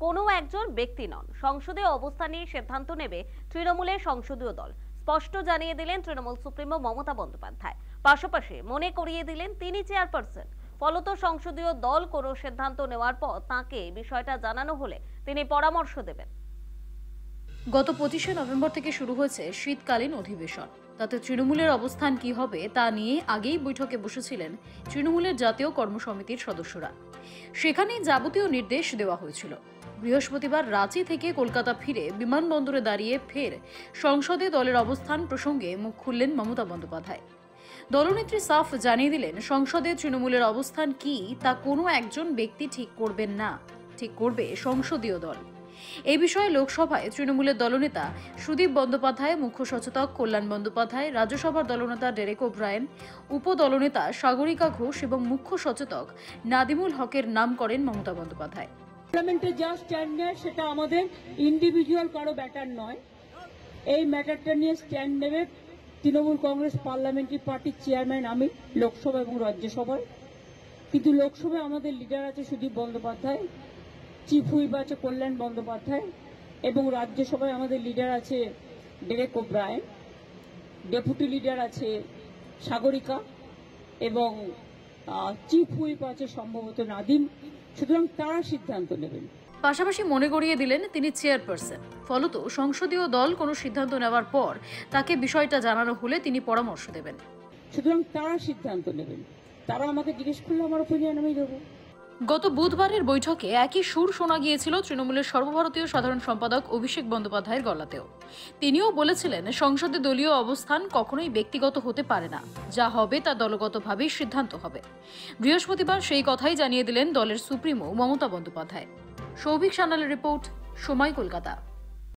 কোনো একজন ব্যক্তি নন। সংসদে অবস্থান নিয়ে সিদ্ধান্ত নেবে তৃণমূলের সংসদীয় দল, স্পষ্ট জানিয়ে দিলেন তৃণমূল সুপ্রিমো মমতা বন্দ্যোপাধ্যায়। পাশাপাশি মনে করিয়ে দিলেন তিনি চেয়ারপারসন, ফলত সংসদীয় দল কোনো সিদ্ধান্ত নেওয়ার পর তাকে বিষয়টা জানানো হলে তিনি পরামর্শ দেবেন। গত 25শে নভেম্বর থেকে শুরু হয়েছে শীতকালীন অধিবেশন। তাতে তৃণমূলের অবস্থান কি হবে তা নিয়ে আগেই বৈঠকে বসেছিলেন তৃণমূলের জাতীয় কর্মসমিতির সদস্যরা। সেখানেই যাবতীয় নির্দেশ দেওয়া হয়েছিল। বৃহস্পতিবার রাঁচি থেকে কলকাতা ফিরে বিমানবন্দরে দাঁড়িয়ে ফের সংসদে দলের অবস্থান প্রসঙ্গে মুখ খুললেন মমতা বন্দ্যোপাধ্যায়। দলনেত্রী সাফ জানিয়ে দিলেন, সংসদে তৃণমূলের অবস্থান কি তা কোনো একজন ব্যক্তি ঠিক করবেন না, ঠিক করবে সংসদীয় দল। এই বিষয়ে লোকসভায় তৃণমূলের দলনেতা সুদীপ বন্দ্যোপাধ্যায়, মুখ্য সচেতক কল্যাণ বন্দ্যোপাধ্যায়, রাজ্যসভার দলনেতা ডেরেক ওব্রায়েন, উপদলনেতা সাগরিকা ঘোষ এবং মুখ্য সচেতক নাদিমুল হকের নাম করেন মমতা বন্দ্যোপাধ্যায়। পার্লামেন্টে যা স্ট্যান্ড নেয় সেটা আমাদের ইন্ডিভিজুয়াল কারো ব্যাটার নয়। এই ম্যাটারটা নিয়ে স্ট্যান্ড নেবে তৃণমূল কংগ্রেস পার্লামেন্টারি পার্টির চেয়ারম্যান আমি, লোকসভা এবং রাজ্যসভায়। কিন্তু লোকসভায় আমাদের লিডার আছে সুদীপ বন্দ্যোপাধ্যায়, চিফ হুইপ আছে কল্যাণ বন্দ্যোপাধ্যায়, এবং রাজ্যসভায় আমাদের লিডার আছে ডেরেক ওব্রায়েন, ডেপুটি লিডার আছে সাগরিকা, এবং চিফ হুইপ আছে সম্ভবত নাদিম। সুতরাং তারা সিদ্ধান্ত নেবেন। পাশাপাশি মনে করিয়ে দিলেন তিনি চেয়ারপারসন, ফলত সংসদীয় দল কোনো সিদ্ধান্ত নেওয়ার পর তাকে বিষয়টা জানানো হলে তিনি পরামর্শ দেবেন। সুতরাং তারা সিদ্ধান্ত নেবেন। তারা আমাকে জিজ্ঞেস করলে আমার ওপিনিয়ন আমি দেবো। গত বুধবারের বৈঠকে একই সুর শোনা গিয়েছিল তৃণমূলের সর্বভারতীয় সাধারণ সম্পাদক অভিষেক বন্দ্যোপাধ্যায়ের গলাতেও। তিনিও বলেছিলেন, সংসদে দলীয় অবস্থান কখনোই ব্যক্তিগত হতে পারে না, যা হবে তা দলগতভাবেই সিদ্ধান্ত হবে। বৃহস্পতিবার সেই কথাই জানিয়ে দিলেন দলের সুপ্রিমো মমতা বন্দ্যোপাধ্যায়। সৌভিক সান্যালের রিপোর্ট, সময়, কলকাতা।